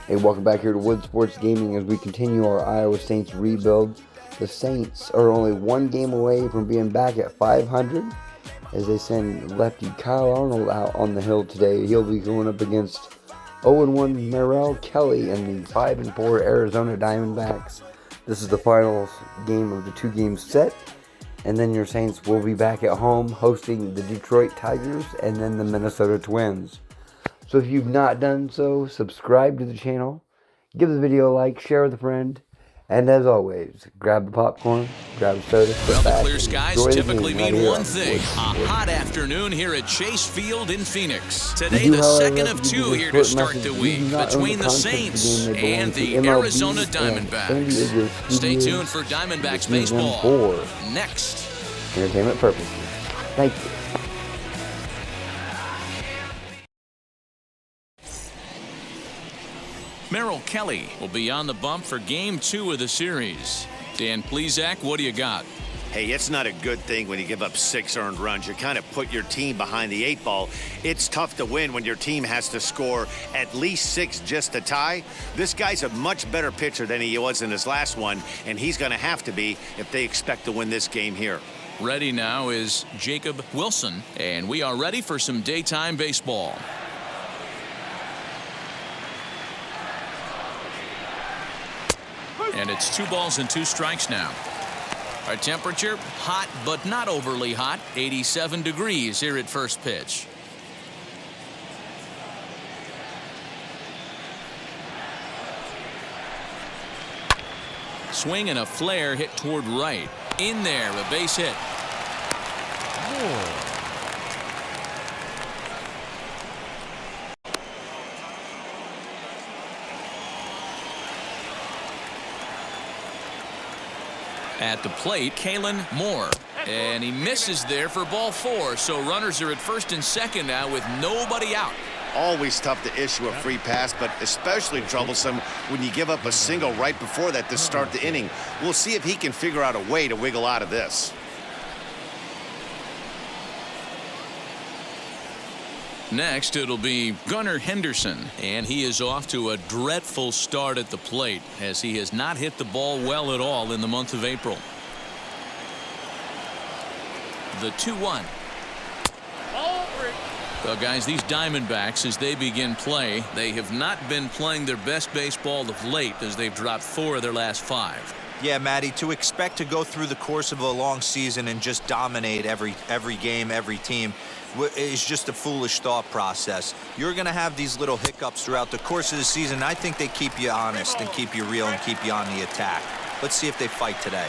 Hey, welcome back here to Wood Sports Gaming as we continue our Iowa Saints rebuild. The Saints are only one game away from being back at 500 as they send lefty Kyle Arnold out on the hill today. He'll be going up against 0-1 Merrill Kelly and the 5-4 Arizona Diamondbacks. This is the final game of the two-game set, and then your Saints will be back at home hosting the Detroit Tigers and then the Minnesota Twins. So if you've not done so, subscribe to the channel, give the video a like, share with a friend, and as always, grab the popcorn, grab a soda, Well, sit back, the clear skies typically mean one thing, a hot afternoon here at Chase Field in Phoenix. Today, the second of two here to start the week between the Saints and the Arizona Diamondbacks. Stay tuned for Diamondbacks baseball for next. Entertainment purposes. Thank you. Merrill Kelly will be on the bump for Game 2 of the series. Dan Plesac, what do you got? Hey, it's not a good thing when you give up 6 earned runs. You kind of put your team behind the 8 ball. It's tough to win when your team has to score at least 6 just to tie. This guy's a much better pitcher than he was in his last one, and he's going to have to be if they expect to win this game here. Ready now is Jacob Wilson, and we are ready for some daytime baseball. And it's 2 balls and 2 strikes now. Our temperature, hot but not overly hot, 87 degrees here at first pitch. Swing and a flare hit toward right. In there, a base hit. Oh. At the plate, Kalen Moore. And he misses there for ball 4. So runners are at first and second now with nobody out. Always tough to issue a free pass, but especially troublesome when you give up a single right before that to start the inning. We'll see if he can figure out a way to wiggle out of this. Next, it'll be Gunnar Henderson, and he is off to a dreadful start at the plate as he has not hit the ball well at all in the month of April. The 2-1. Well, guys, these Diamondbacks, as they begin play, they have not been playing their best baseball of late as they've dropped 4 of their last 5. Yeah, Matty, to expect to go through the course of a long season and just dominate every game, every team is just a foolish thought process. You're going to have these little hiccups throughout the course of the season. I think they keep you honest and keep you real and keep you on the attack. Let's see if they fight today.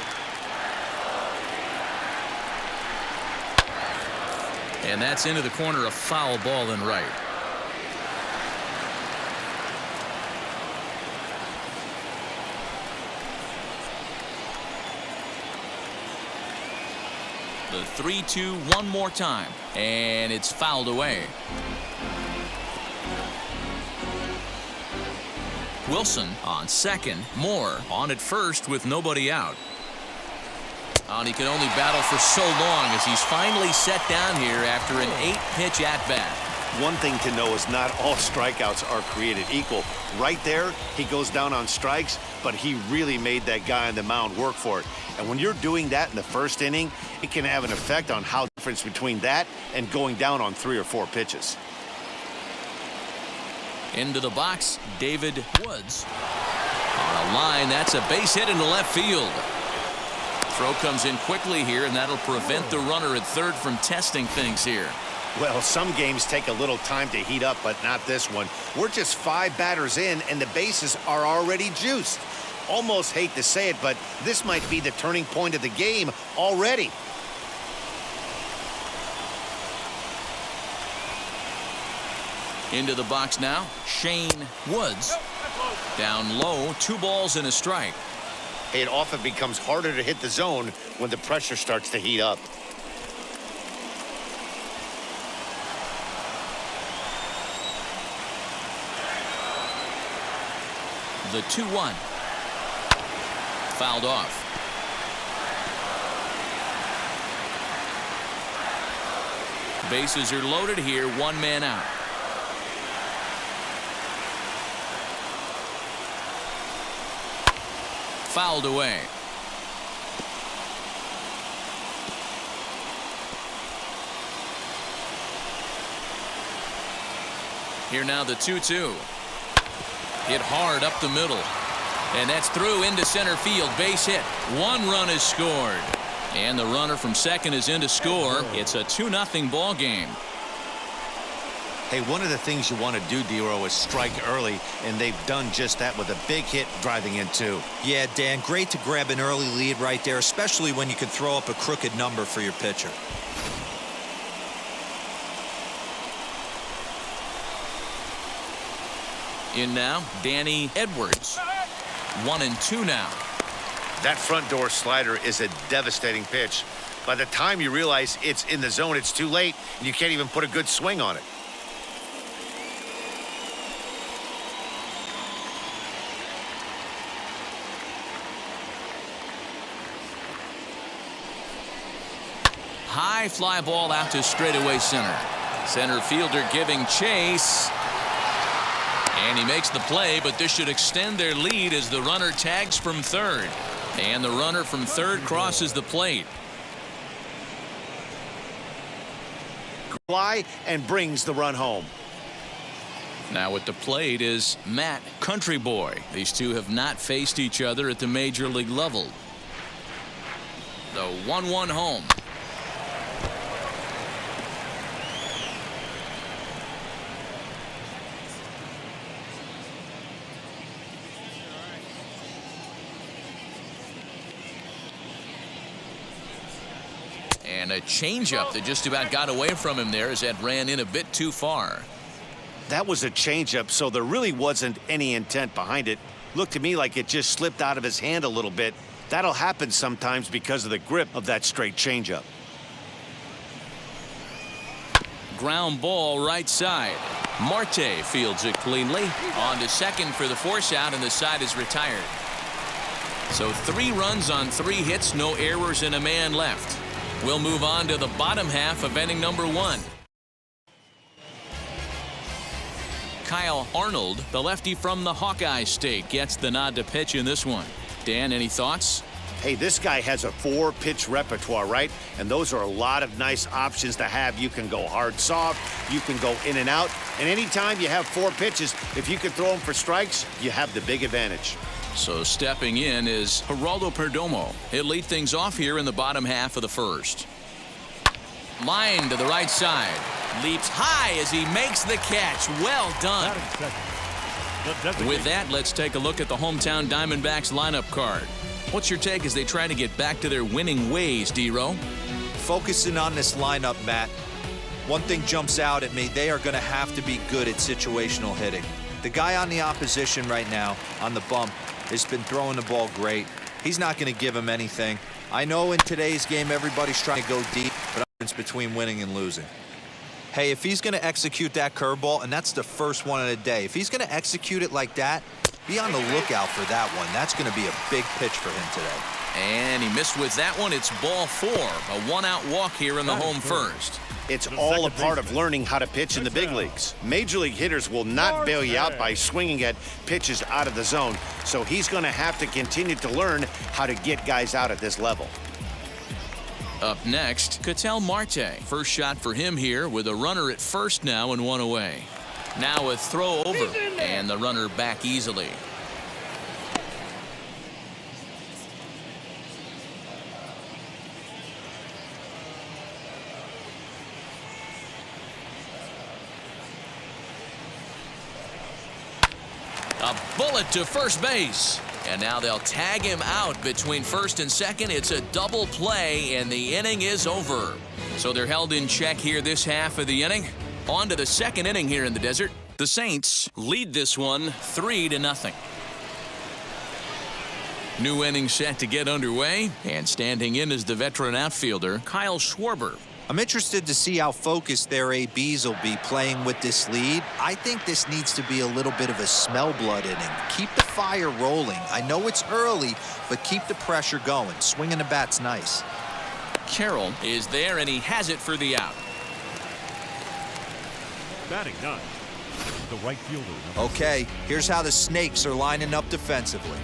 And that's into the corner, a foul ball in right. The 3-2 one more time, and it's fouled away. Wilson on second, Moore on at first with nobody out. And he can only battle for so long as he's finally set down here after an 8-pitch at-bat. One thing to know is not all strikeouts are created equal. Right there, he goes down on strikes, but he really made that guy on the mound work for it. And when you're doing that in the first inning, it can have an effect on how the difference between that and going down on 3 or 4 pitches. Into the box, David Woods. On a line, that's a base hit into left field. Throw comes in quickly here, and that'll prevent the runner at third from testing things here. Well, some games take a little time to heat up, but not this one. We're just 5 batters in, and the bases are already juiced. Almost hate to say it, but this might be the turning point of the game already. Into the box now, Shane Woods. Down low, 2 balls and a strike. It often becomes harder to hit the zone when the pressure starts to heat up. The 2-1. Fouled off. Bases are loaded here, 1 man out. fouled away. Here now the 2-2. Hit hard up the middle. And that's through into center field. Base hit. 1 run is scored. And the runner from second is in to score. It's a 2-0 ball game. Hey, one of the things you want to do, Dero, is strike early, and they've done just that with a big hit driving in 2. Yeah, Dan, great to grab an early lead right there, especially when you can throw up a crooked number for your pitcher. In now, Danny Edwards. 1-2 now. That front door slider is a devastating pitch. By the time you realize it's in the zone, it's too late, and you can't even put a good swing on it. High fly ball out to straightaway center. Center fielder giving chase. And he makes the play, but this should extend their lead as the runner tags from third. And the runner from third crosses the plate. Fly and brings the run home. Now at the plate is Matt Country Boy. These two have not faced each other at the major league level. The 1-1 home. And a changeup that just about got away from him there as that ran in a bit too far. That was a changeup, so there really wasn't any intent behind it. Looked to me like it just slipped out of his hand a little bit. That'll happen sometimes because of the grip of that straight changeup. Ground ball right side. Marte fields it cleanly. On to second for the force out, and the side is retired. So 3 runs on 3 hits, no errors, and a man left. We'll move on to the bottom half of inning number 1. Kyle Arnold, the lefty from the Hawkeye State, gets the nod to pitch in this one. Dan, any thoughts? Hey, this guy has a 4-pitch repertoire, right? And those are a lot of nice options to have. You can go hard, soft. You can go in and out. And anytime you have 4 pitches, if you can throw them for strikes, you have the big advantage. So stepping in is Geraldo Perdomo. He'll lead things off here in the bottom half of the first. Line to the right side. Leaps high as he makes the catch. Well done. With that, let's take a look at the hometown Diamondbacks lineup card. What's your take as they try to get back to their winning ways, Dero? Focusing on this lineup, Matt. One thing jumps out at me. They are going to have to be good at situational hitting. The guy on the opposition right now on the bump has been throwing the ball great. He's not going to give him anything. I know in today's game everybody's trying to go deep, but it's between winning and losing. Hey, if he's going to execute that curveball, and that's the first one of the day, if he's going to execute it like that, be on the lookout for that one. That's going to be a big pitch for him today. And he missed with that one. It's ball 4. A 1-out walk here in the home first. It's all a part of learning how to pitch in the big leagues. Major league hitters will not bail you out by swinging at pitches out of the zone. So he's going to have to continue to learn how to get guys out at this level. Up next, Ketel Marte. First shot for him here with a runner at first now and 1 away. Now a throw over and the runner back easily. A bullet to first base. And now they'll tag him out between first and second. It's a double play, and the inning is over. So they're held in check here this half of the inning. On to the second inning here in the desert. The Saints lead this one 3-0. New inning set to get underway. And standing in is the veteran outfielder, Kyle Schwarber. I'm interested to see how focused their ABs will be playing with this lead. I think this needs to be a little bit of a smell blood inning. Keep the fire rolling. I know it's early, but keep the pressure going. Swinging the bat's nice. Carroll is there, and he has it for the out. Batting 9, the right fielder. Okay, here's how the Snakes are lining up defensively.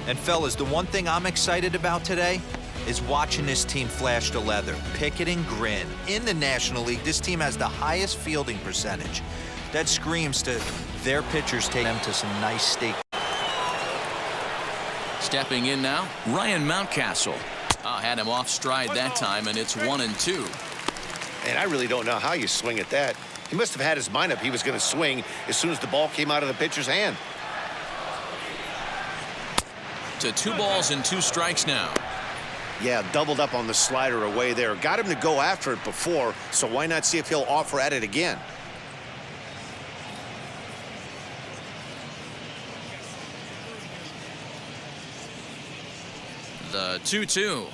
And fellas, the one thing I'm excited about today is watching this team flash the leather, pick it and grin. In the National League, this team has the highest fielding percentage. That screams to their pitchers take them to some nice steak. Stepping in now, Ryan Mountcastle. Had him off stride that time, and it's 1-2. And I really don't know how you swing at that. He must have had his mind up he was going to swing as soon as the ball came out of the pitcher's hand. To 2 balls and 2 strikes now. Yeah, doubled up on the slider away there. Got him to go after it before, so why not see if he'll offer at it again? The 2-2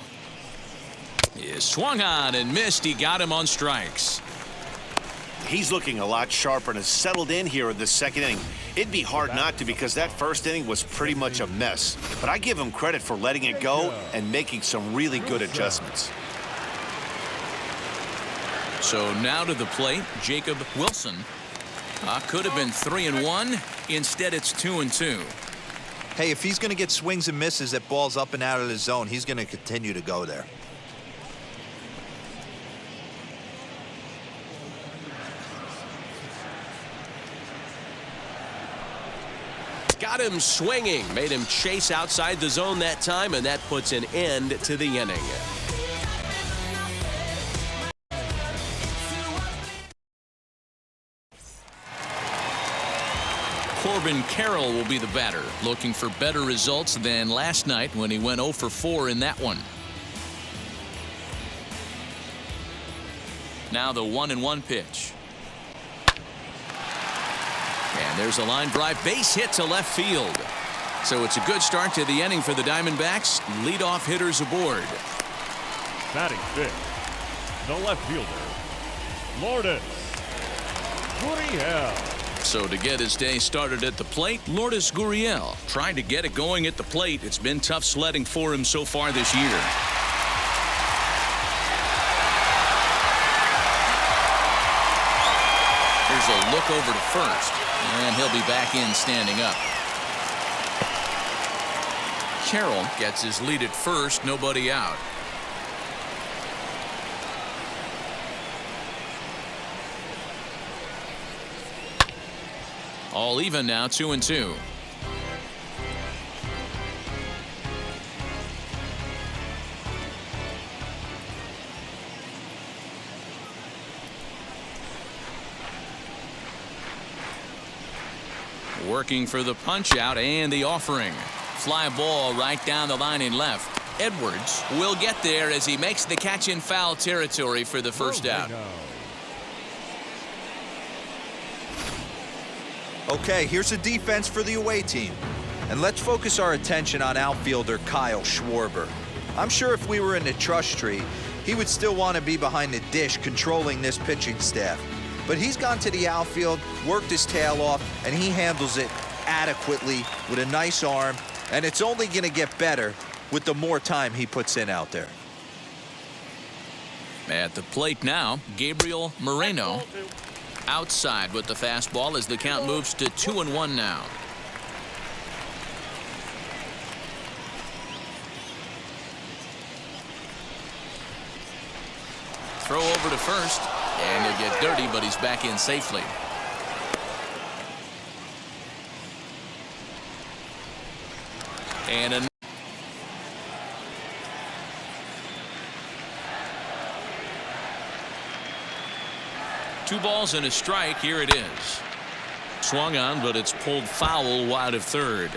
is swung on and missed. He got him on strikes. He's looking a lot sharper and has settled in here in the second inning. It'd be hard not to because that first inning was pretty much a mess. But I give him credit for letting it go and making some really good adjustments. So now to the plate, Jacob Wilson. Could have been 3-1. Instead, it's 2-2. Hey, if he's going to get swings and misses at balls up and out of the zone, he's going to continue to go there. Got him swinging, made him chase outside the zone that time, and that puts an end to the inning. Corbin Carroll will be the batter, looking for better results than last night when he went 0 for 4 in that one. Now the 1-1 pitch. And there's a line drive, base hit to left field. So it's a good start to the inning for the Diamondbacks. Leadoff hitters aboard. Batting fifth, the left fielder, Lourdes Gurriel. So to get his day started at the plate, Lourdes Gurriel trying to get it going at the plate. It's been tough sledding for him so far this year. Here's a look over to first, and he'll be back in standing up. Carroll gets his lead at first, nobody out. All even now, 2-2. Working for the punch out and the offering. Fly ball right down the line in left. Edwards will get there as he makes the catch in foul territory for the first out. Okay, here's a defense for the away team. And let's focus our attention on outfielder Kyle Schwarber. I'm sure if we were in the trust tree, he would still want to be behind the dish controlling this pitching staff. But he's gone to the outfield, worked his tail off, and he handles it adequately with a nice arm. And it's only going to get better with the more time he puts in out there. At the plate now, Gabriel Moreno. Outside with the fastball as the count moves to 2-1 now. Throw over to first, and he'll get dirty, but he's back in safely. And a 2 balls and a strike. Here it is. Swung on, but it's pulled foul wide of third.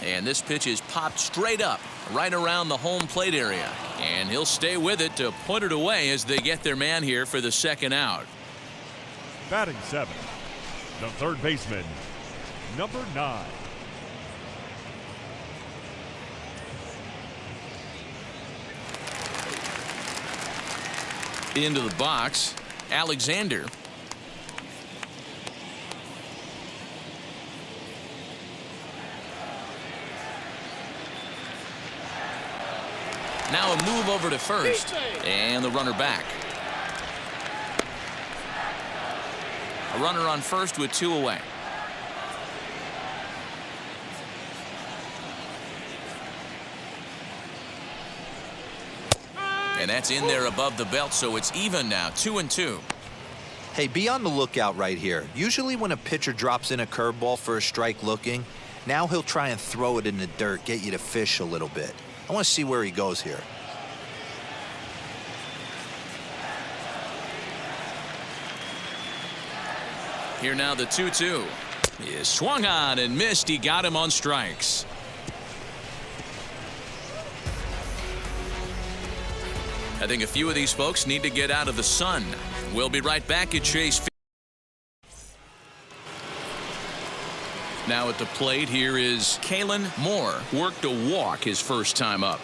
And this pitch is popped straight up right around the home plate area. And he'll stay with it to put it away as they get their man here for the second out. Batting seventh, the third baseman, number 9. Into the box, Alexander. Now a move over to first. And the runner back. A runner on first with 2 away. And that's in there above the belt, so it's even now, 2-2. Hey, be on the lookout right here. Usually when a pitcher drops in a curveball for a strike looking, now he'll try and throw it in the dirt, get you to fish a little bit. I want to see where he goes here. Here now the 2-2. He is swung on and missed. He got him on strikes. I think a few of these folks need to get out of the sun. We'll be right back at Chase Field. Now at the plate, here is Kalen Moore. Worked a walk his first time up.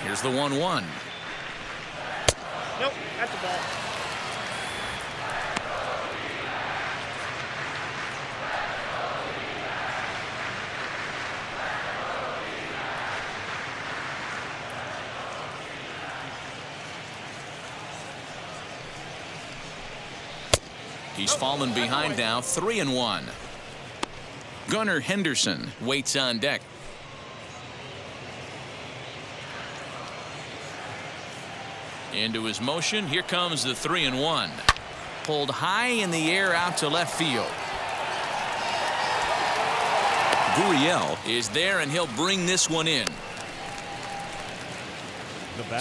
Here's the 1-1. Nope, that's a ball. He's fallen behind now, 3-1. Gunnar Henderson waits on deck. Into his motion. Here comes the 3-1. Pulled high in the air out to left field. Gurriel is there, and he'll bring this one in.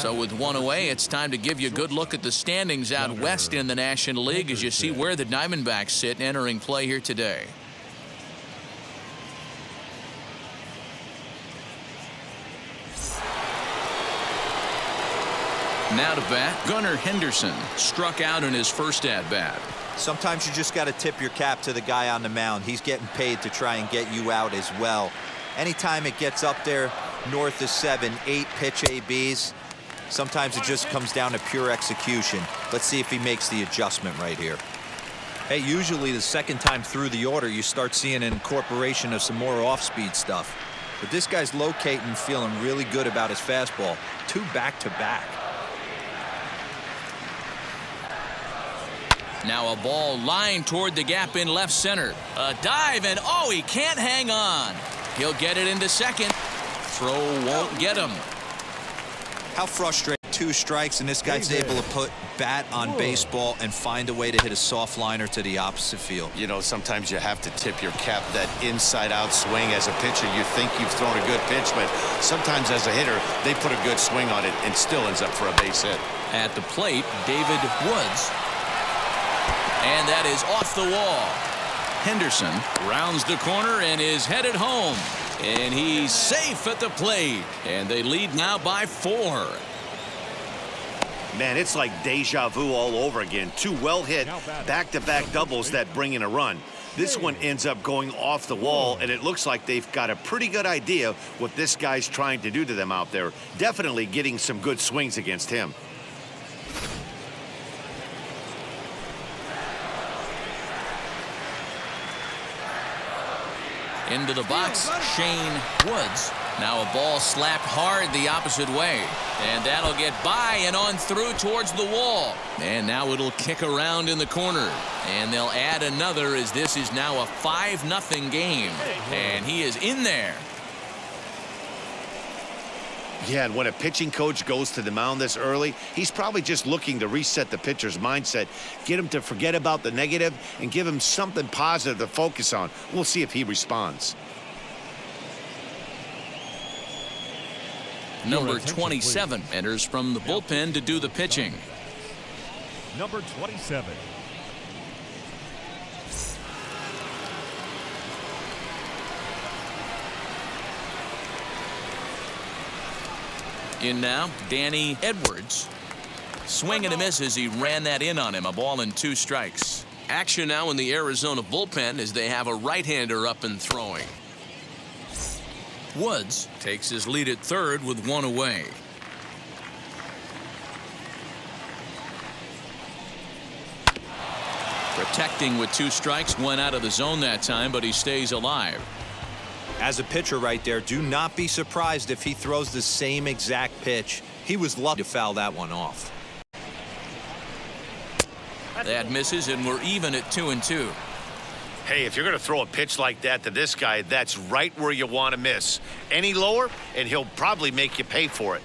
So with 1 away, it's time to give you a good look at the standings out west in the National League as you see where the Diamondbacks sit entering play here today. Now to bat, Gunnar Henderson struck out in his first at-bat. Sometimes you just got to tip your cap to the guy on the mound. He's getting paid to try and get you out as well. Anytime it gets up there north of 7, 8 pitch ABs, sometimes it just comes down to pure execution. Let's see if he makes the adjustment right here. Hey, usually the second time through the order, you start seeing an incorporation of some more off-speed stuff. But this guy's locating, feeling really good about his fastball. 2 back-to-back. Now a ball lined toward the gap in left center. A dive, and oh, he can't hang on. He'll get it into second. Throw won't get him. How frustrating. 2 strikes, and this guy's able to put bat on baseball and find a way to hit a soft liner to the opposite field. You know, sometimes you have to tip your cap. That inside-out swing as a pitcher, you think you've thrown a good pitch, but sometimes as a hitter, they put a good swing on it and still ends up for a base hit. At the plate, David Woods. And that is off the wall. Henderson rounds the corner and is headed home. And he's safe at the plate. And they lead now by 4. Man, it's like deja vu all over again. 2 well-hit back-to-back doubles that bring in a run. This one ends up going off the wall, and it looks like they've got a pretty good idea what this guy's trying to do to them out there. Definitely getting some good swings against him. Into the box, Shane Woods. Now a ball slapped hard the opposite way. And that'll get by and on through towards the wall. And now it'll kick around in the corner. And they'll add another as this is now a 5-0 game. And he is in there. Yeah, and when a pitching coach goes to the mound this early, he's probably just looking to reset the pitcher's mindset, get him to forget about the negative, and give him something positive to focus on. We'll see if he responds. Number 27 enters from the bullpen to do the pitching. Number 27. In now, Danny Edwards. Swing and a miss as he ran that in on him. A ball and 2 strikes. Action now in the Arizona bullpen as they have a right-hander up and throwing. Woods takes his lead at third with 1 away. Protecting with 2 strikes, went out of the zone that time, but he stays alive. As a pitcher right there, do not be surprised if he throws the same exact pitch. He was lucky to foul that one off. That misses, and we're even at 2-2. Hey, if you're going to throw a pitch like that to this guy, that's right where you want to miss. Any lower, and he'll probably make you pay for it.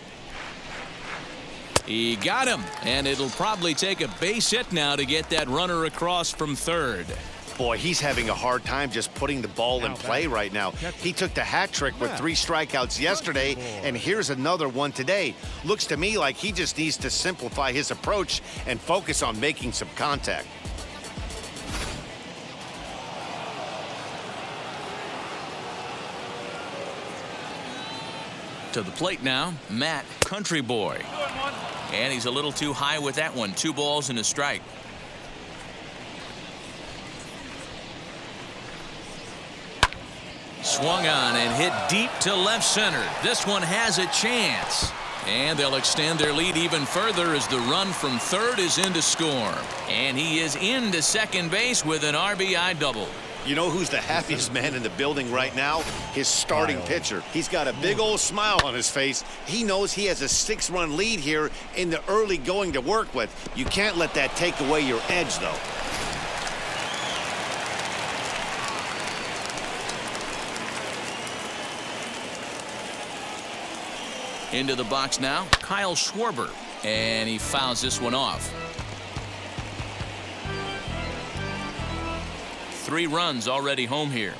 He got him, and it'll probably take a base hit now to get that runner across from third. Boy, he's having a hard time just putting the ball in play right now. He took the hat trick with 3 strikeouts yesterday, and here's another one today. Looks to me like he just needs to simplify his approach and focus on making some contact. To the plate now, Matt Country Boy. And he's a little too high with that one. 2 balls and a strike. Swung on and hit deep to left center. This one has a chance. And they'll extend their lead even further as the run from third is in to score. And he is into second base with an RBI double. You know who's the happiest man in the building right now? His starting pitcher. He's got a big old smile on his face. He knows he has a 6-run lead here in the early going to work with. You can't let that take away your edge, though. Into the box now, Kyle Schwarber. And he fouls this one off. 3 runs already home here.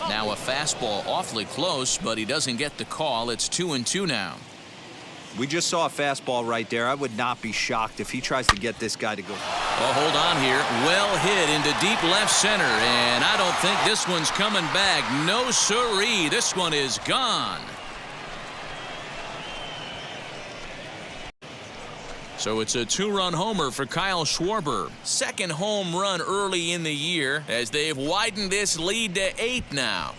Now a fastball awfully close, but he doesn't get the call. It's 2-2 now. We just saw a fastball right there. I would not be shocked if he tries to get this guy to go. Well, hold on here. Well hit into deep left center, and I don't think this one's coming back. No siree. This one is gone. So it's a 2-run homer for Kyle Schwarber. Second home run early in the year as they've widened this lead to 8 now.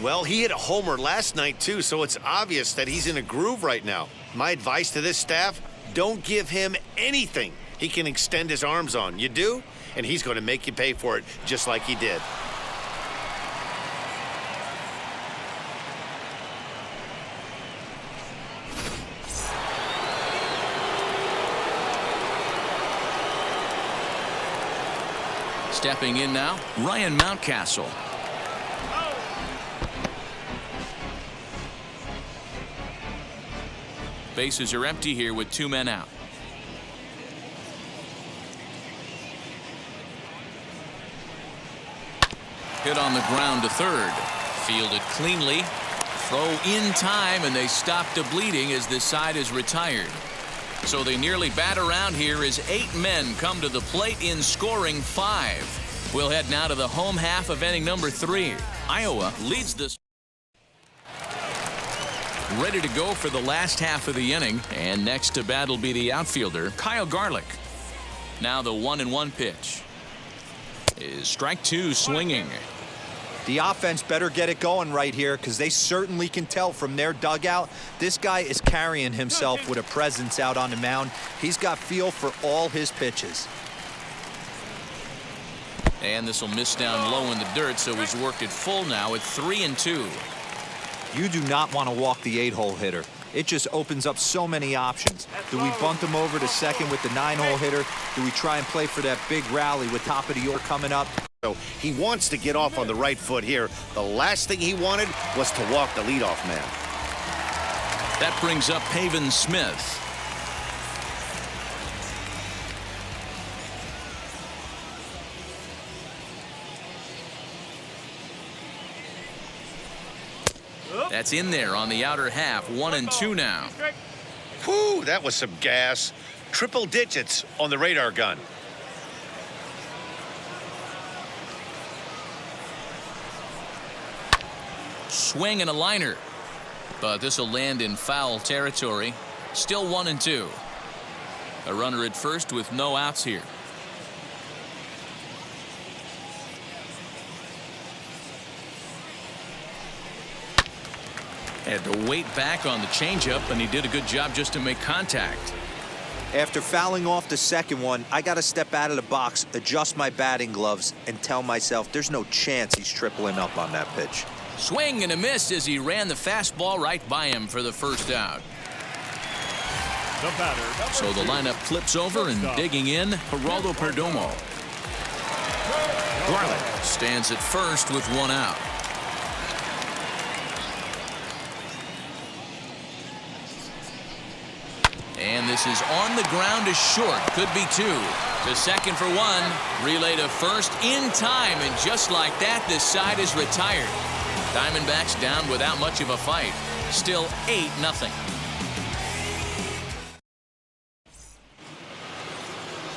Well, he hit a homer last night, too, so it's obvious that he's in a groove right now. My advice to this staff, don't give him anything he can extend his arms on. You do, and he's going to make you pay for it just like he did. Stepping in now, Ryan Mountcastle. Bases are empty here with 2 men out. Hit on the ground to third. Fielded cleanly. Throw in time, and they stop the bleeding as this side is retired. So they nearly bat around here as 8 men come to the plate in scoring 5. We'll head now to the home half of inning number 3. Iowa leads this. Ready to go for the last half of the inning, and next to bat will be the outfielder Kyle Garlick. Now the 1-1 pitch is strike 2 swinging. The offense better get it going right here because they certainly can tell from their dugout this guy is carrying himself with a presence out on the mound. He's got feel for all his pitches. And this will miss down low in the dirt, so he's worked it full now at 3-2. You do not want to walk the 8-hole hitter. It just opens up so many options. Do we bunt him over to second with the 9-hole hitter? Do we try and play for that big rally with top of the order coming up? So he wants to get off on the right foot here. The last thing he wanted was to walk the leadoff man. That brings up Pavin Smith. That's in there on the outer half. 1-2 now. Whew, that was some gas. Triple digits on the radar gun. Swing and a liner. But this will land in foul territory. Still 1-2. A runner at first with no outs here. Had to wait back on the changeup, and he did a good job just to make contact. After fouling off the second one, I got to step out of the box, adjust my batting gloves, and tell myself there's no chance he's tripling up on that pitch. Swing and a miss as he ran the fastball right by him for the first out. The batter, So the lineup flips over, and digging in, Geraldo Perdomo. Garland stands at first with one out. And this is on the ground to short. Could be two. To second for one. Relay to first in time. And just like that, this side is retired. Diamondbacks down without much of a fight. Still 8-0.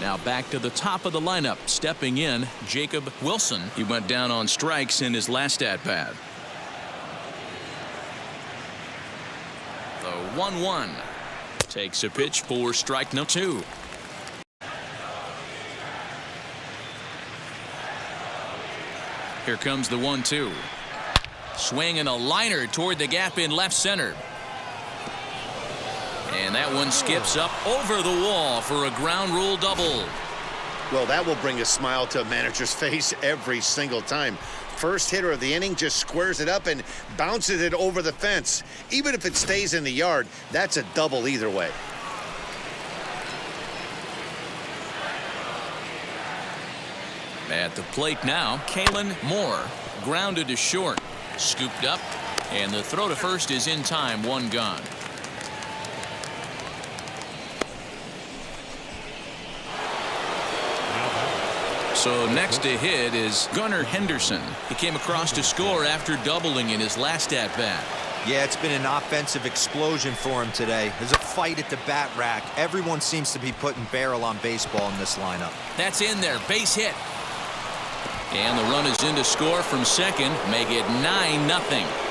Now back to the top of the lineup. Stepping in, Jacob Wilson. He went down on strikes in his last at-bat. The 1-1. Takes a pitch for strike no 2. Here comes the 1-2. Swing and a liner toward the gap in left center. And that one skips up over the wall for a ground rule double. Well, that will bring a smile to a manager's face every single time. First hitter of the inning just squares it up and bounces it over the fence. Even if it stays in the yard, that's a double either way. At the plate now, Kalen Moore. Grounded to short. Scooped up. And the throw to first is in time. One gone. So next to hit is Gunnar Henderson. He came across to score after doubling in his last at-bat. Yeah, it's been an offensive explosion for him today. There's a fight at the bat rack. Everyone seems to be putting barrel on baseball in this lineup. That's in there. Base hit. And the run is in to score from second. Make it 9-0.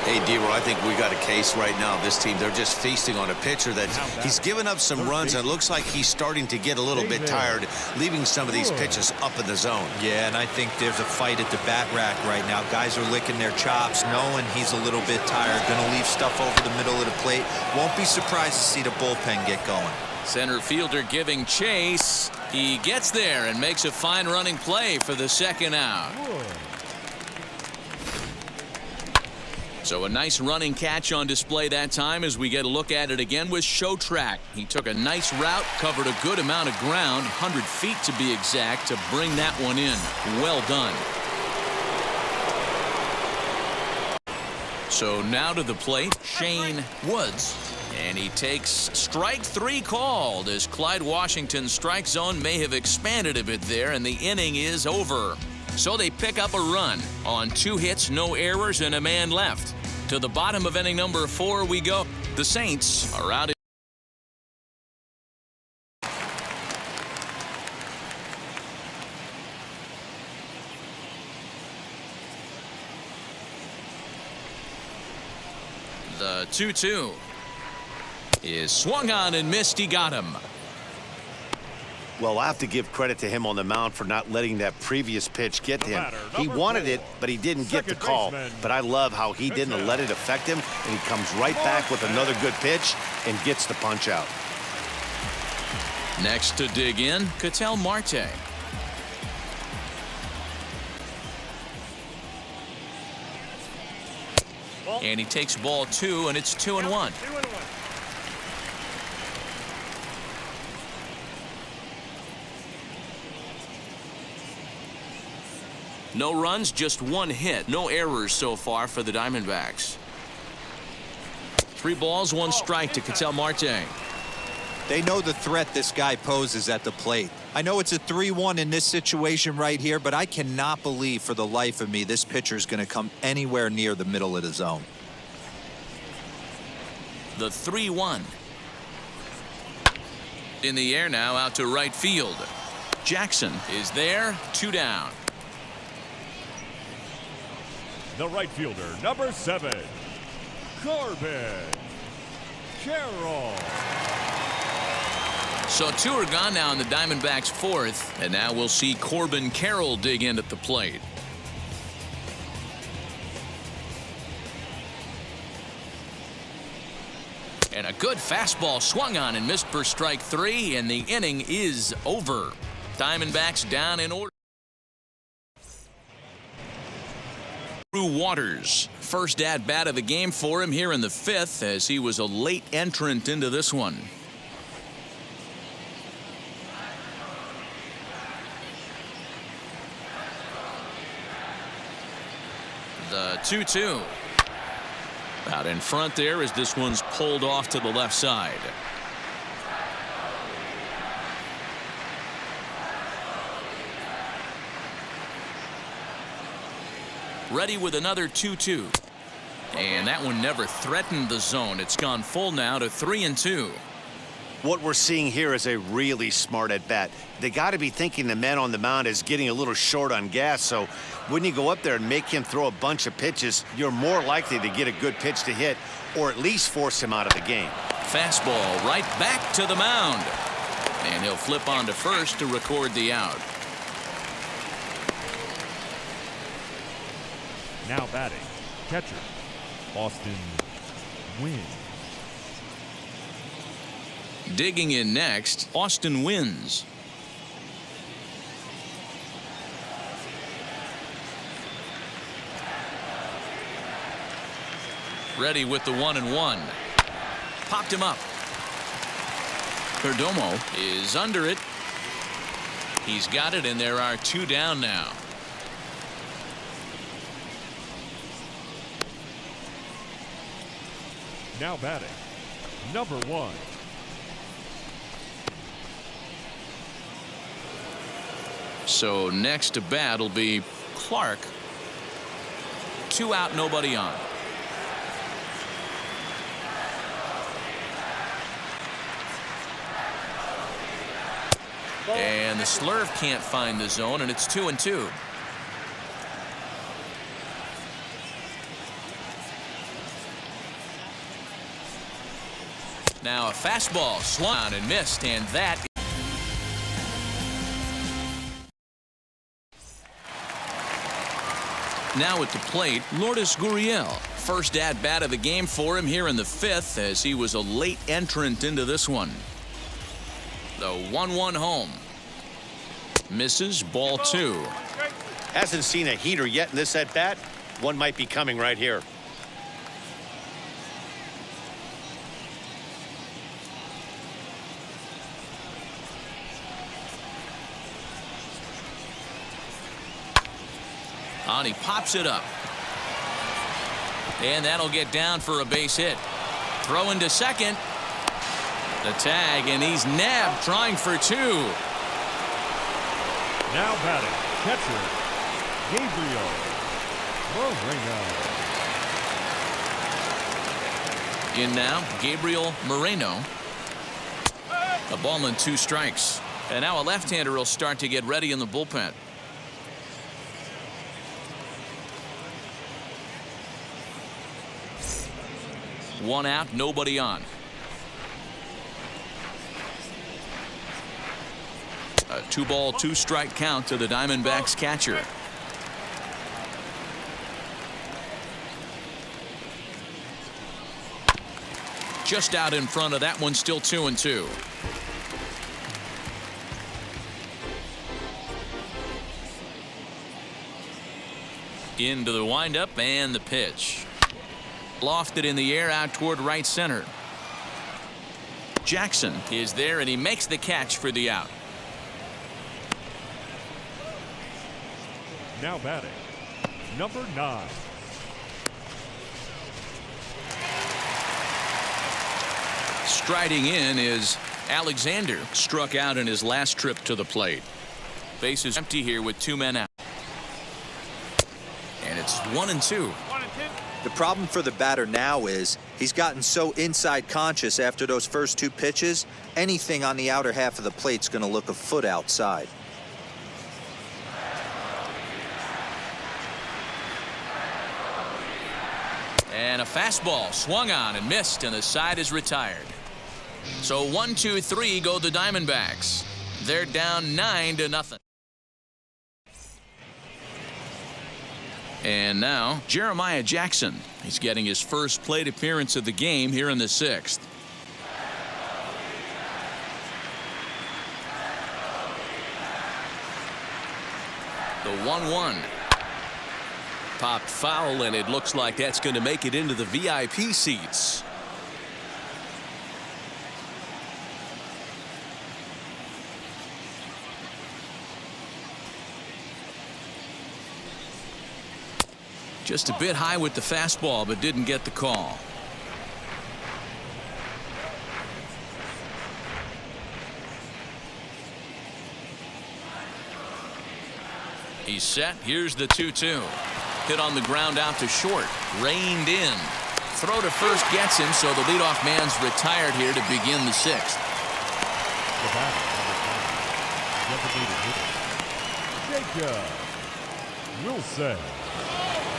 Hey, D-Roy, I think we got a case right now. This team, they're just feasting on a pitcher that he's given up some runs, and it looks like he's starting to get a little bit tired, leaving some of these pitches up in the zone. Yeah, and I think there's a fight at the bat rack right now. Guys are licking their chops, knowing he's a little bit tired, going to leave stuff over the middle of the plate. Won't be surprised to see the bullpen get going. Center fielder giving chase. He gets there and makes a fine running play for the second out. So a nice running catch on display that time as we get a look at it again with Show Track. He took a nice route, covered a good amount of ground, 100 feet to be exact, to bring that one in. Well done. So now to the plate, Shane Woods. And he takes strike 3 called as Clyde Washington's strike zone may have expanded a bit there, and the inning is over. So they pick up a run on 2 hits, no errors, and a man left. To the bottom of inning number 4 we go. The Saints are out. The 2-2 is swung on and missed. He got him. Well, I have to give credit to him on the mound for not letting that previous pitch get to him. He wanted it, but he didn't get the call. But I love how he didn't let it affect him, and he comes right back with another good pitch and gets the punch out. Next to dig in, Ketel Marte. And he takes ball 2, and it's 2-1. No runs, just 1 hit. No errors so far for the Diamondbacks. 3 balls, 1 strike to Ketel Marte. They know the threat this guy poses at the plate. I know it's a 3-1 in this situation right here, but I cannot believe for the life of me this pitcher is going to come anywhere near the middle of the zone. The 3-1. In the air now, out to right field. Jackson is there, 2 down. The right fielder, number 7, Corbin Carroll. So 2 are gone now in the Diamondbacks' 4th, and now we'll see Corbin Carroll dig in at the plate. And a good fastball swung on and missed for strike 3, and the inning is over. Diamondbacks down in order. Drew Waters, first at bat of the game for him here in the 5th, as he was a late entrant into this one. The 2-2. Out in front there as this one's pulled off to the left side. Ready with another 2-2. And that one never threatened the zone. It's gone full now to 3-2. What we're seeing here is a really smart at bat. They got to be thinking the man on the mound is getting a little short on gas, so when you go up there and make him throw a bunch of pitches, you're more likely to get a good pitch to hit or at least force him out of the game. Fastball right back to the mound. And he'll flip on to first to record the out. Now batting, catcher, Austin Wynn. Digging in next, Austin Wynns. Ready with the 1-1. Popped him up. Perdomo is under it. He's got it, and there are 2 down now. Now batting, number 1. So next to bat will be Clark. 2 out, nobody on. And the slurve can't find the zone, and it's 2-2. Now a fastball swung on and missed, and that. Now at the plate, Lourdes Gurriel. First at bat of the game for him here in the 5th, as he was a late entrant into this one. The 1-1 home. Misses, ball 2. Hasn't seen a heater yet in this at bat. One might be coming right here. On, he pops it up. And that'll get down for a base hit. Throw into second. The tag, and he's nabbed, trying for 2. Now batting, catcher, Gabriel Moreno. In now, Gabriel Moreno. A ball and 2 strikes. And now a left-hander will start to get ready in the bullpen. One out, nobody on. A 2-ball, 2-strike count to the Diamondbacks catcher. Just out in front of that one, still 2-2. Into the windup and the pitch. Lofted in the air out toward right center. Jackson is there, and he makes the catch for the out. Now batting, number 9. Striding in is Alexander. Struck out in his last trip to the plate. Base is empty here with 2 men out. And it's 1-2. The problem for the batter now is he's gotten so inside conscious after those first 2 pitches. Anything on the outer half of the plate's going to look a foot outside. And a fastball swung on and missed, and the side is retired. So 1-2-3 go the Diamondbacks. They're down 9-0. And now Jeremiah Jackson. He's getting his first plate appearance of the game here in the 6th. 1-1. Popped foul, and it looks like that's going to make it into the VIP seats. Just a bit high with the fastball, but didn't get the call. He's set. Here's the 2-2. Hit on the ground out to short. Reined in. Throw to first gets him, so the leadoff man's retired here to begin the sixth. The batter, number 5, designated hitter, Jacob Wilson.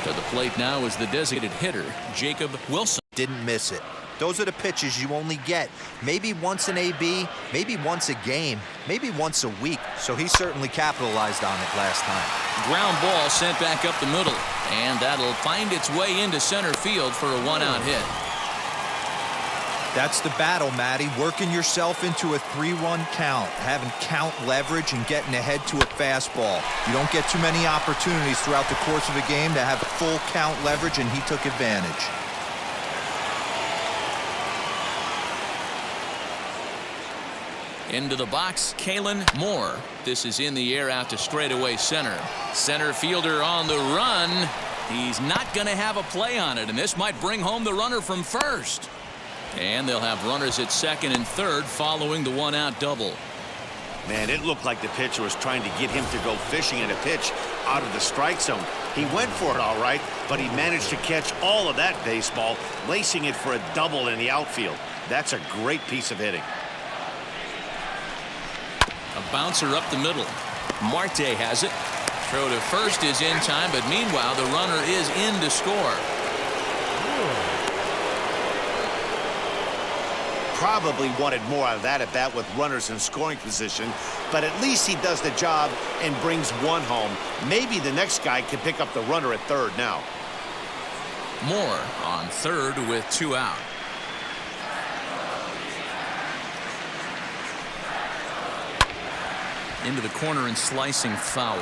To the plate now is the designated hitter, Jacob Wilson. Didn't miss it. Those are the pitches you only get maybe once an AB, maybe once a game, maybe once a week. So he certainly capitalized on it last time. Ground ball sent back up the middle, and that'll find its way into center field for a one-out hit. That's the battle, Matty. Working yourself into a 3-1 count, having count leverage and getting ahead to a fastball. You don't get too many opportunities throughout the course of a game to have full count leverage, and he took advantage. Into the box, Kalen Moore. This is in the air out to straightaway center. Center fielder on the run. He's not going to have a play on it, and this might bring home the runner from first. And they'll have runners at second and third following the one-out double. Man, it looked like the pitcher was trying to get him to go fishing in a pitch out of the strike zone. He went for it all right, but he managed to catch all of that baseball, lacing it for a double in the outfield. That's a great piece of hitting. A bouncer up the middle. Marte has it. Throw to first is in time, but meanwhile the runner is in to score. Probably wanted more out of that at bat with runners in scoring position, but at least he does the job and brings one home. Maybe the next guy can pick up the runner at third now. Moore on third with 2 out. Into the corner and slicing foul.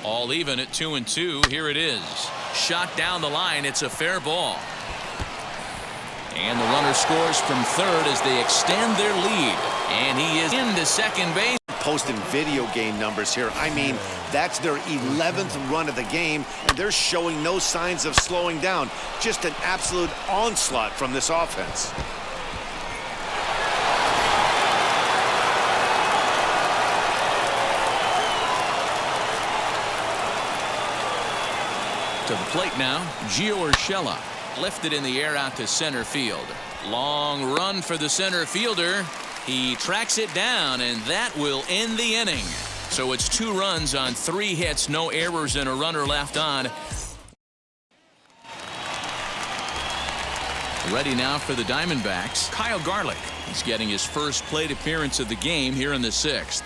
All even at 2-2. Here it is. Shot down the line. It's a fair ball. And the runner scores from third as they extend their lead. And he is into second base. Posting video game numbers here. I mean, that's their 11th run of the game, and they're showing no signs of slowing down. Just an absolute onslaught from this offense. To the plate now, Gio Urshela. Lifted in the air out to center field. Long run for the center fielder. He tracks it down, and that will end the inning. So it's 2 runs on 3 hits, no errors, and a runner left on. Ready now for the Diamondbacks, Kyle Garlick. He's getting his first plate appearance of the game here in the 6th.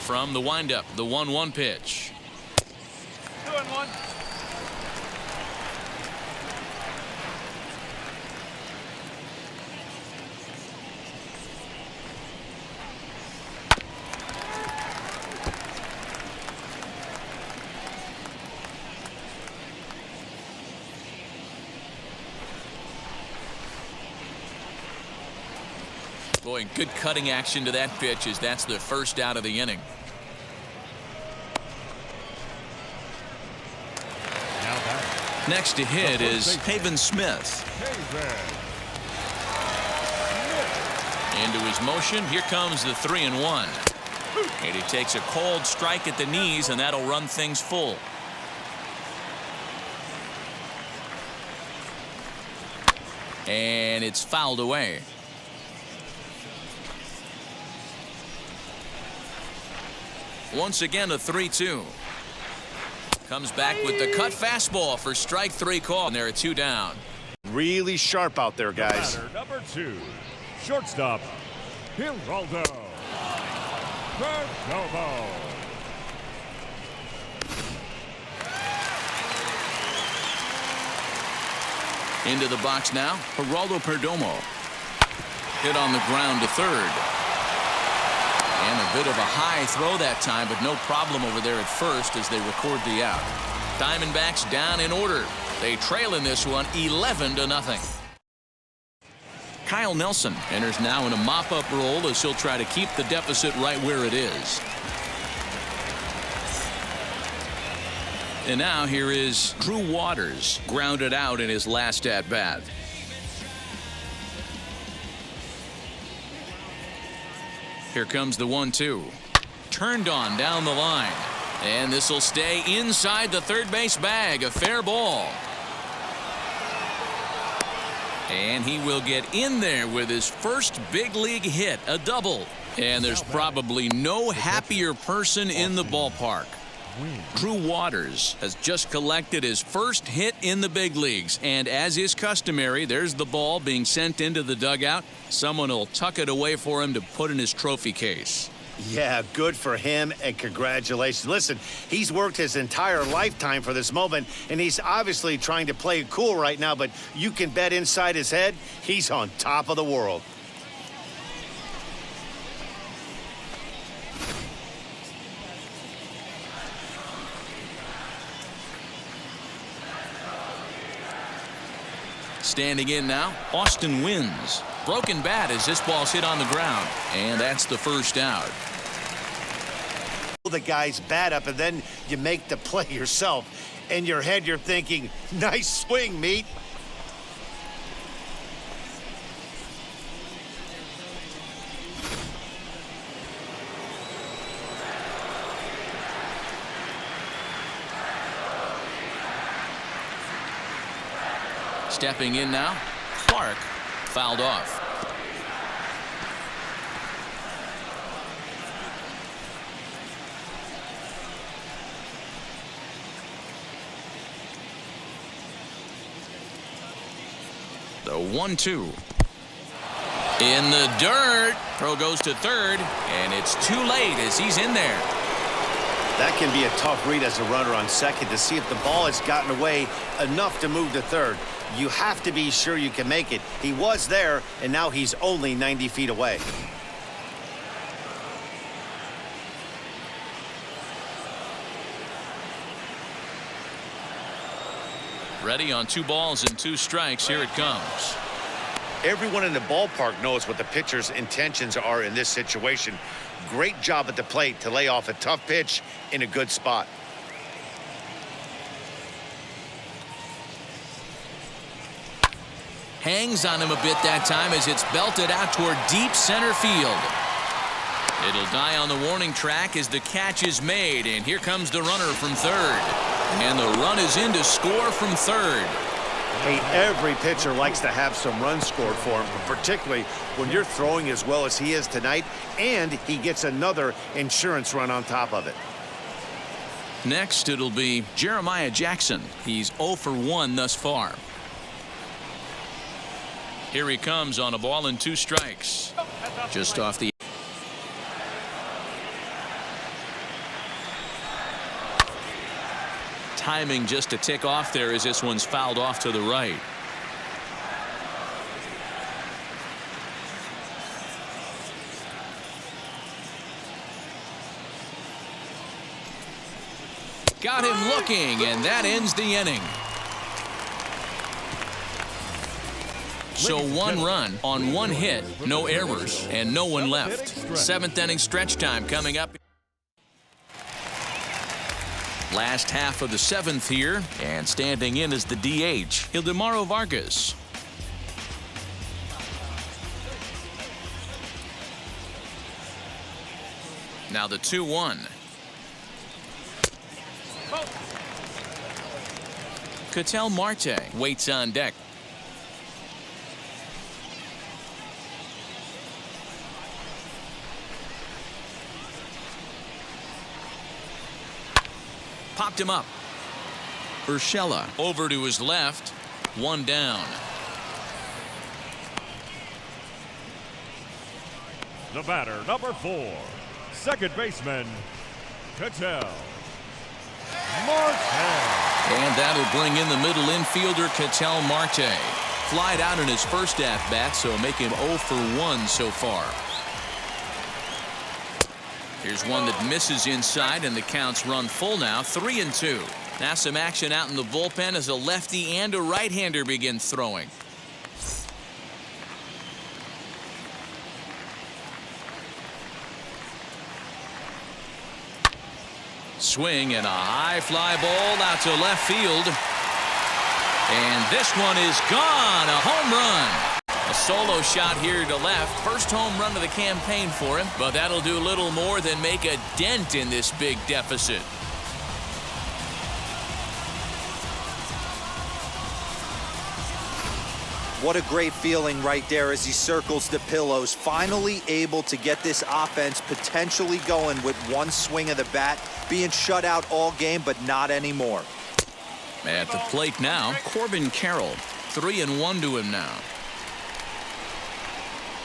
From the windup, the 1-1 pitch. 2-1. Boy, good cutting action to that pitch as that's the first out of the inning. Next to hit is Haven Smith. Into his motion. Here comes the 3-1. And he takes a cold strike at the knees, and that'll run things full. And it's fouled away. Once again, a 3-2. Comes back with the cut fastball for strike 3 call, and there are 2 down. Really sharp out there, guys. Batter number 2, shortstop, Geraldo Perdomo. Into the box now, Geraldo Perdomo. Hit on the ground to third. And a bit of a high throw that time, but no problem over there at first as they record the out. Diamondbacks down in order. They trail in this one 11-0. Kyle Nelson enters now in a mop-up role as he'll try to keep the deficit right where it is. And now here is Drew Waters, grounded out in his last at-bat. Here comes the 1-2. Turned on down the line. And this will stay inside the third base bag. A fair ball. And he will get in there with his first big league hit, a double. And there's probably no happier person in the ballpark. Drew Waters has just collected his first hit in the big leagues. And as is customary, there's the ball being sent into the dugout. Someone will tuck it away for him to put in his trophy case. Yeah, good for him, and congratulations. Listen, he's worked his entire lifetime for this moment, and he's obviously trying to play it cool right now, but you can bet inside his head, he's on top of the world. Standing in now, Austin Wynns. Broken bat as this ball's hit on the ground, and that's the first out. The guy's bat up, and then you make the play yourself. In your head, you're thinking, nice swing, meat. Stepping in now, Clark fouled off. The 1-2. In the dirt. Throw goes to third, and it's too late as he's in there. That can be a tough read as a runner on second to see if the ball has gotten away enough to move to third. You have to be sure you can make it. He was there, and now he's only 90 feet away. Ready on 2 balls and 2 strikes. Here it comes. Everyone in the ballpark knows what the pitcher's intentions are in this situation. Great job at the plate to lay off a tough pitch in a good spot. Hangs on him a bit that time as it's belted out toward deep center field. It'll die on the warning track as the catch is made, and here comes the runner from third. And the run is in to score from third. Hey, every pitcher likes to have some runs scored for him, particularly when you're throwing as well as he is tonight, and he gets another insurance run on top of it. Next, it'll be Jeremiah Jackson. He's 0 for 1 thus far. Here he comes on a ball and 2 strikes. Just off the timing just a tick off there as this one's fouled off to the right. Got him looking, and that ends the inning. So 1 run on 1 hit, no errors, and no one left. 7th inning stretch time coming up. Last half of the 7th here, and standing in is the DH, Ildemaro Vargas. Now the 2-1. Ketel Marte waits on deck. Popped him up. Urshela over to his left. 1 down. The batter, number 4, second baseman, Ketel Marte. And that'll bring in the middle infielder, Ketel Marte. flied out in his first at-bat, so make him 0 for 1 so far. Here's one that misses inside, and the count's run full now, 3-2. Now some action out in the bullpen as a lefty and a right-hander begin throwing. Swing and a high fly ball out to left field. And this one is gone. A home run. A solo shot here to left. First home run of the campaign for him, but that'll do little more than make a dent in this big deficit. What a great feeling right there as he circles the pillows. Finally able to get this offense potentially going with one swing of the bat. Being shut out all game, but not anymore. At the plate now, Corbin Carroll. 3-1 to him now.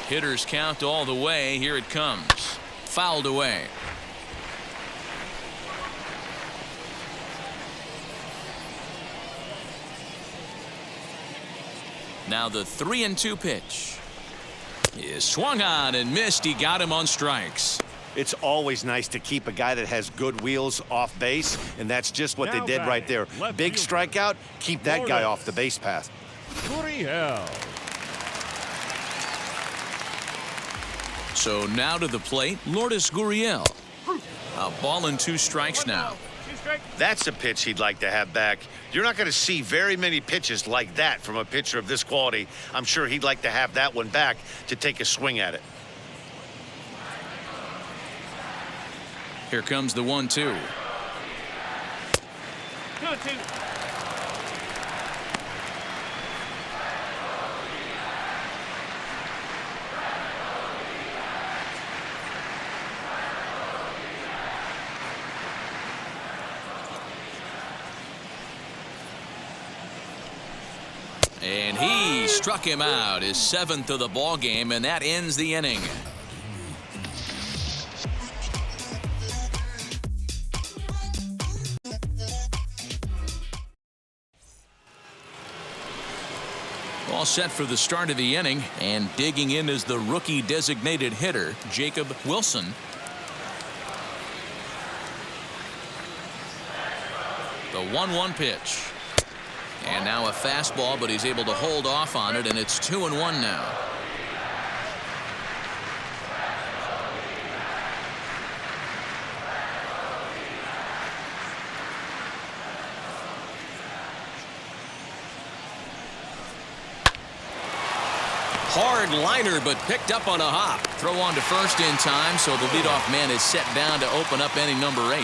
Hitters count all the way. Here it comes. Fouled away. Now the 3-2 pitch is swung on and missed. He got him on strikes. It's always nice to keep a guy that has good wheels off base, and that's just what they did right there. Big strikeout, keep that guy off the base path. So now to the plate, Lourdes Gurriel. A ball and 2 strikes now. That's a pitch he'd like to have back. You're not going to see very many pitches like that from a pitcher of this quality. I'm sure he'd like to have that one back to take a swing at it. Here comes the 1-2. 2-2. And he struck him out, his 7th of the ball game, and that ends the inning. All set for the start of the inning, and digging in is the rookie designated hitter, Jacob Wilson. The 1-1 pitch. And now a fastball, but he's able to hold off on it, and it's 2-1 now. Hard liner, but picked up on a hop. Throw on to first in time, so the leadoff man is set down to open up inning number 8.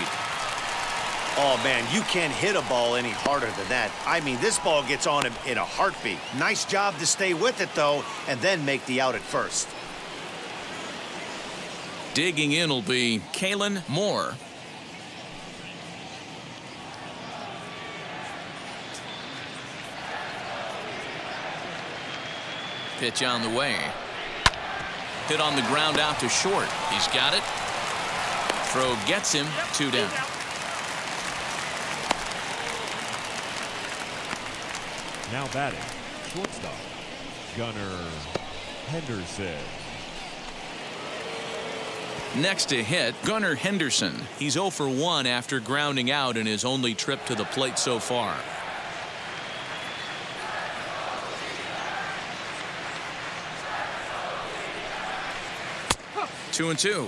Oh, man, you can't hit a ball any harder than that. I mean, this ball gets on him in a heartbeat. Nice job to stay with it, though, and then make the out at first. Digging in will be Kalen Moore. Pitch on the way. Hit on the ground out to short. He's got it. Throw gets him. 2 down. Now batting, shortstop, Gunnar Henderson. Next to hit, Gunnar Henderson. He's 0 for 1 after grounding out in his only trip to the plate so far. Two and 2.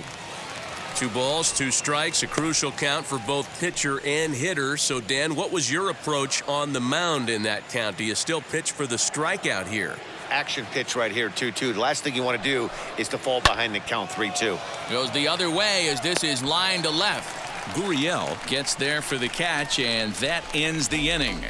2 balls, 2 strikes, a crucial count for both pitcher and hitter. So, Dan, what was your approach on the mound in that count? Do you still pitch for the strikeout here? Action pitch right here, 2-2. The last thing you want to do is to fall behind the count 3-2. Goes the other way as this is line to left. Gurriel gets there for the catch, and that ends the inning.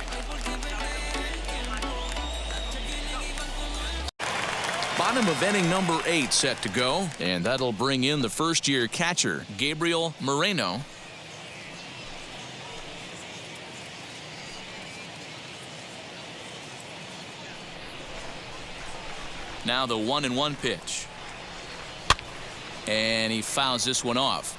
Bottom of inning number 8 set to go, and that'll bring in the first-year catcher, Gabriel Moreno. Now the 1-1 pitch. And he fouls this one off.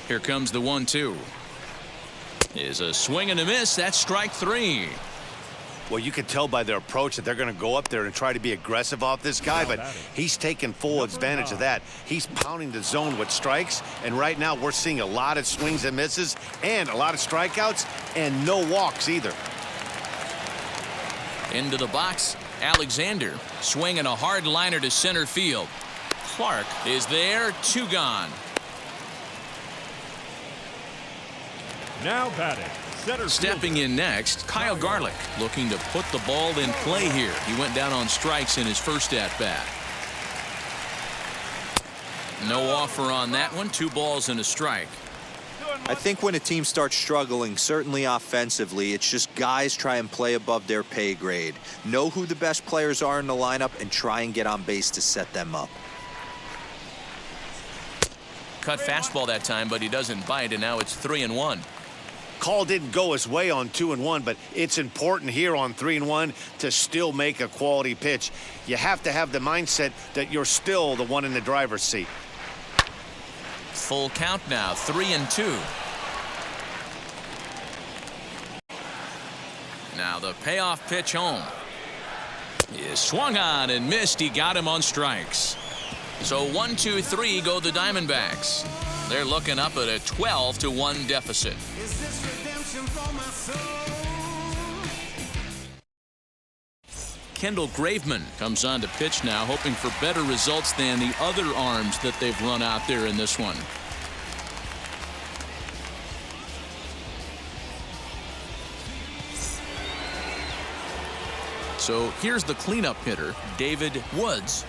Here comes the 1-2. Is a swing and a miss. That's strike 3. Well, you can tell by their approach that they're going to go up there and try to be aggressive off this guy, but he's taking full advantage of that. He's pounding the zone with strikes, and right now we're seeing a lot of swings and misses and a lot of strikeouts and no walks either. Into the box, Alexander swinging a hard liner to center field. Clark is there, 2 gone. Now batting. Stepping in next, Kyle Garlick looking to put the ball in play here. He went down on strikes in his first at-bat. No offer on that one. 2 balls and a strike. I think when a team starts struggling, certainly offensively, it's just guys try and play above their pay grade. Know who the best players are in the lineup and try and get on base to set them up. Cut fastball that time, but he doesn't bite, and now it's 3-1. Call didn't go his way on 2-1, but it's important here on 3-1 to still make a quality pitch. You have to have the mindset that you're still the one in the driver's seat. Full count now, 3-2. Now the payoff pitch home. Is swung on and missed. He got him on strikes. So 1-2-3 go the Diamondbacks. They're looking up at a 12-1 deficit. Kendall Graveman comes on to pitch now, hoping for better results than the other arms that they've run out there in this one. So here's the cleanup hitter, David Woods.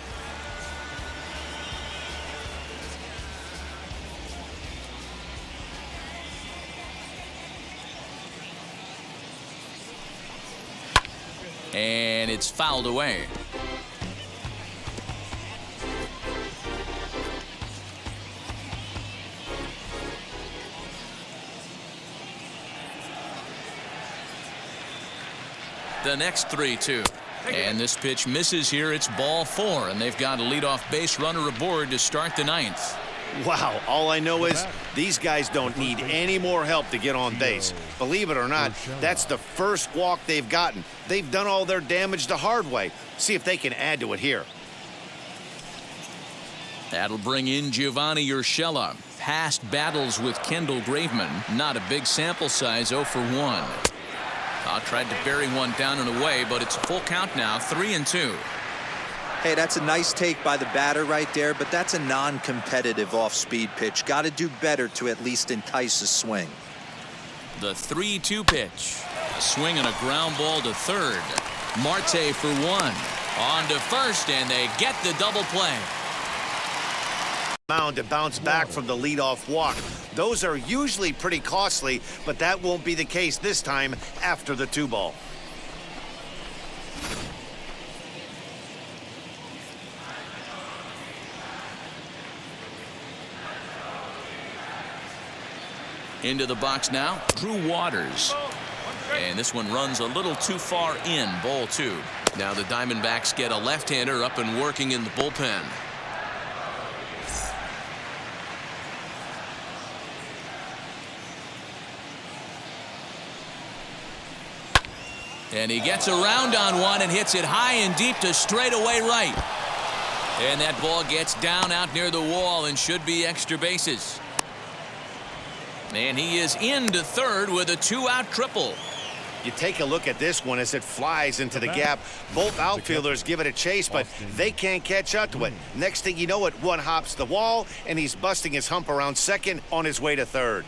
And it's fouled away. The next 3-2. And this pitch misses here. It's ball 4, and they've got a leadoff base runner aboard to start the 9th. Wow, all I know is these guys don't need any more help to get on base. Believe it or not, that's the first walk they've gotten. They've done all their damage the hard way. See if they can add to it here. That'll bring in Giovanni Urshela. Past battles with Kendall Graveman. Not a big sample size, 0 for 1. Tried to bury one down and away, but it's a full count now, 3-2. Hey, that's a nice take by the batter right there, but that's a non-competitive off-speed pitch. Got to do better to at least entice a swing. The 3-2 pitch. A swing and a ground ball to third. Marte for 1. On to first, and they get the double play. Mound to bounce back from the leadoff walk. Those are usually pretty costly, but that won't be the case this time after the 2-ball. Into the box now, Drew Waters. And this one runs a little too far in, ball 2. Now the Diamondbacks get a left-hander up and working in the bullpen. And he gets around on one and hits it high and deep to straightaway right. And that ball gets down out near the wall and should be extra bases. And he is into third with a 2-out triple. You take a look at this one as it flies into the gap. Both outfielders give it a chase, but they can't catch up to it. Next thing you know it, one hops the wall, and he's busting his hump around second on his way to third.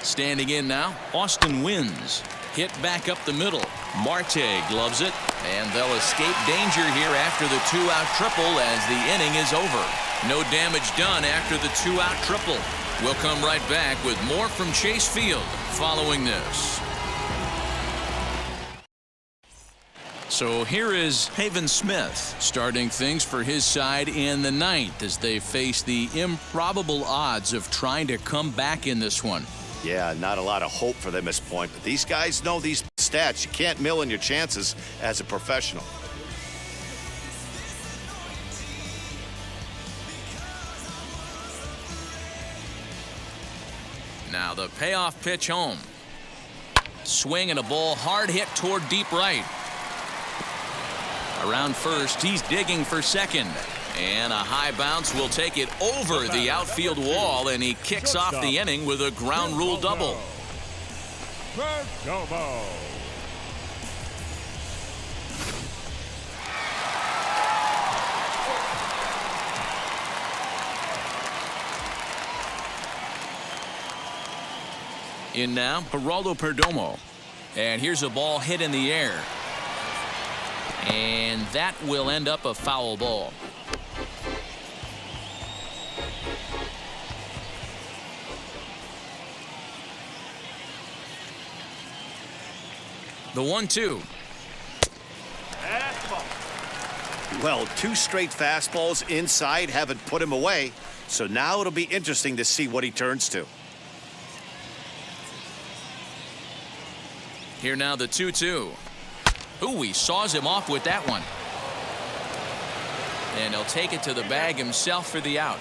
Standing in now, Austin Wins. Hit back up the middle. Marte gloves it, and they'll escape danger here after the 2-out triple as the inning is over. No damage done after the 2-out triple. We'll come right back with more from Chase Field following this. So here is Pavin Smith starting things for his side in the 9th as they face the improbable odds of trying to come back in this one. Yeah, not a lot of hope for them at this point, but these guys know these stats. You can't mill in your chances as a professional. Now the payoff pitch home. Swing and a ball hard hit toward deep right. Around first, he's digging for second. And a high bounce will take it over the outfield wall, and he kicks off the inning with a ground rule double. In now, Geraldo Perdomo. And here's a ball hit in the air. And that will end up a foul ball. The 1-2. Well, 2 straight fastballs inside haven't put him away. So now it'll be interesting to see what he turns to. Here now the 2-2. Ooh, he saws him off with that one. And he'll take it to the bag himself for the out.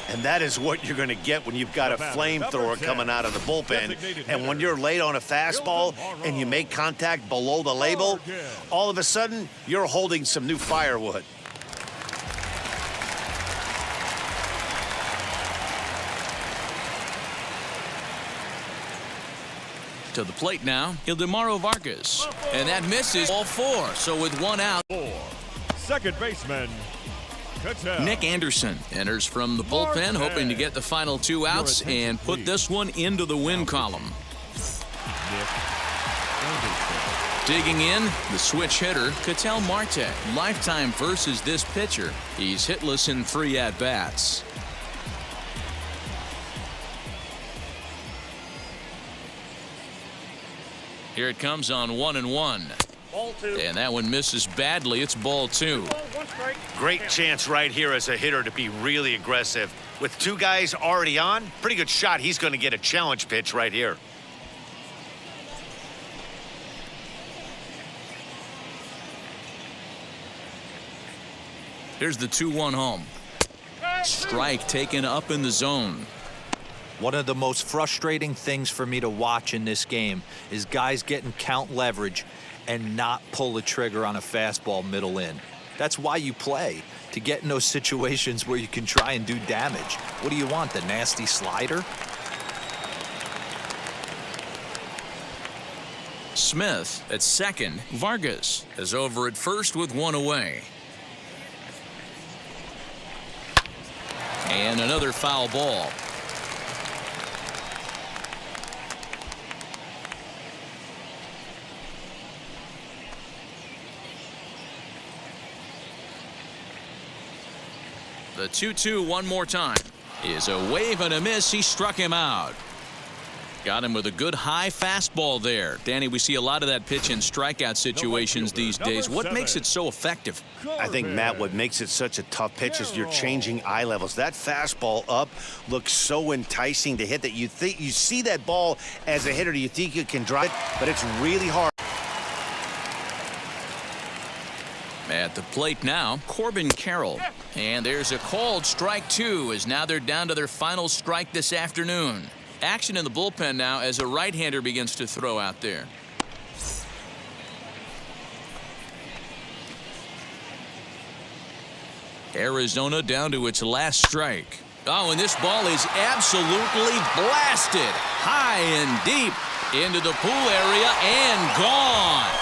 And that is what you're going to get when you've got a flamethrower coming out of the bullpen. And when you're late on a fastball and you make contact below the label, all of a sudden you're holding some new firewood. To the plate now, Ildemaro Vargas. And that misses all 4. So with 1 out. Second baseman, Nick Anderson enters from the bullpen, hoping to get the final 2 outs and put this one into the win column. Digging in, the switch hitter, Ketel Marte. Lifetime versus this pitcher. He's hitless in 3 at-bats. Here it comes on 1-1. And that one misses badly. It's ball 2. Great chance right here as a hitter to be really aggressive. With 2 guys already on, pretty good shot. He's going to get a challenge pitch right here. Here's the 2-1 home. Strike taken up in the zone. One of the most frustrating things for me to watch in this game is guys getting count leverage and not pull the trigger on a fastball middle in. That's why you play, to get in those situations where you can try and do damage. What do you want, the nasty slider? Smith at second. Vargas is over at first with 1 away. And another foul ball. The 2-2 one more time is a wave and a miss. He struck him out. Got him with a good high fastball there. Danny, we see a lot of that pitch in strikeout situations these days. What makes it so effective? I think, Matt, what makes it such a tough pitch is you're changing eye levels. That fastball up looks so enticing to hit that you think you see that ball as a hitter. You think you can drive it, but it's really hard. At the plate now, Corbin Carroll. And there's a called strike 2 as now they're down to their final strike this afternoon. Action in the bullpen now as a right-hander begins to throw out there. Arizona down to its last strike. Oh, and this ball is absolutely blasted high and deep into the pool area and gone.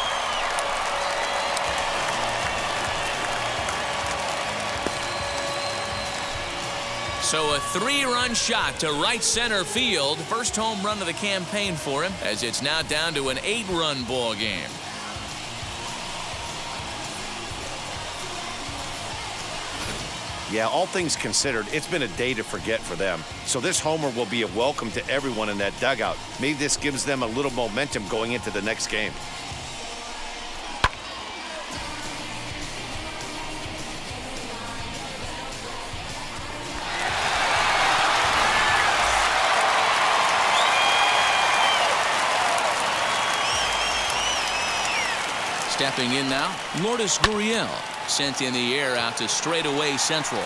So a 3-run shot to right center field. First home run of the campaign for him, as it's now down to an 8-run ball game. Yeah, all things considered, it's been a day to forget for them. So this homer will be a welcome to everyone in that dugout. Maybe this gives them a little momentum going into the next game. Stepping in now, Lourdes Gurriel. Sent in the air out to straightaway central.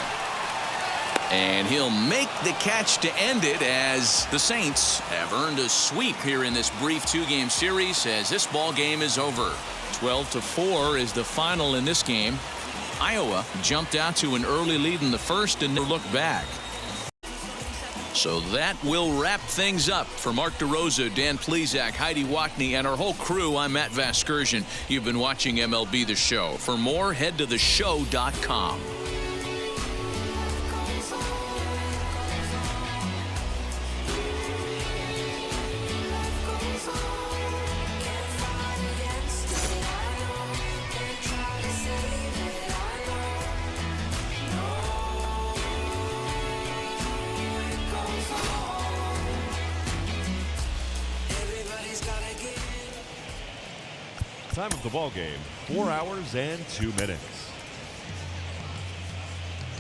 And he'll make the catch to end it, as the Saints have earned a sweep here in this brief two-game series as this ball game is over. 12-4 is the final in this game. Iowa jumped out to an early lead in the first and never looked back. So that will wrap things up. For Mark DeRosa, Dan Plesac, Heidi Wackney, and our whole crew, I'm Matt Vasgersian. You've been watching MLB The Show. For more, head to theshow.com. Time of the ball game, 4 hours and 2 minutes.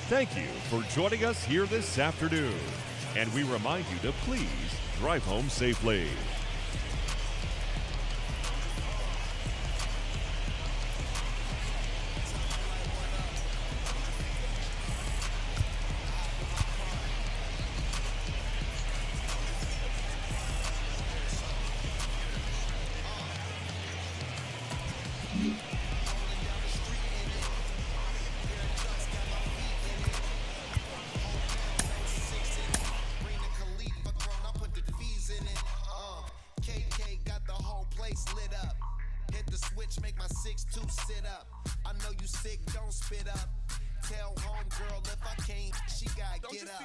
Thank you for joining us here this afternoon, and we remind you to please drive home safely. Make my 6'2" sit up. I know you sick, don't spit up. Tell homegirl if I can't, she gotta get up.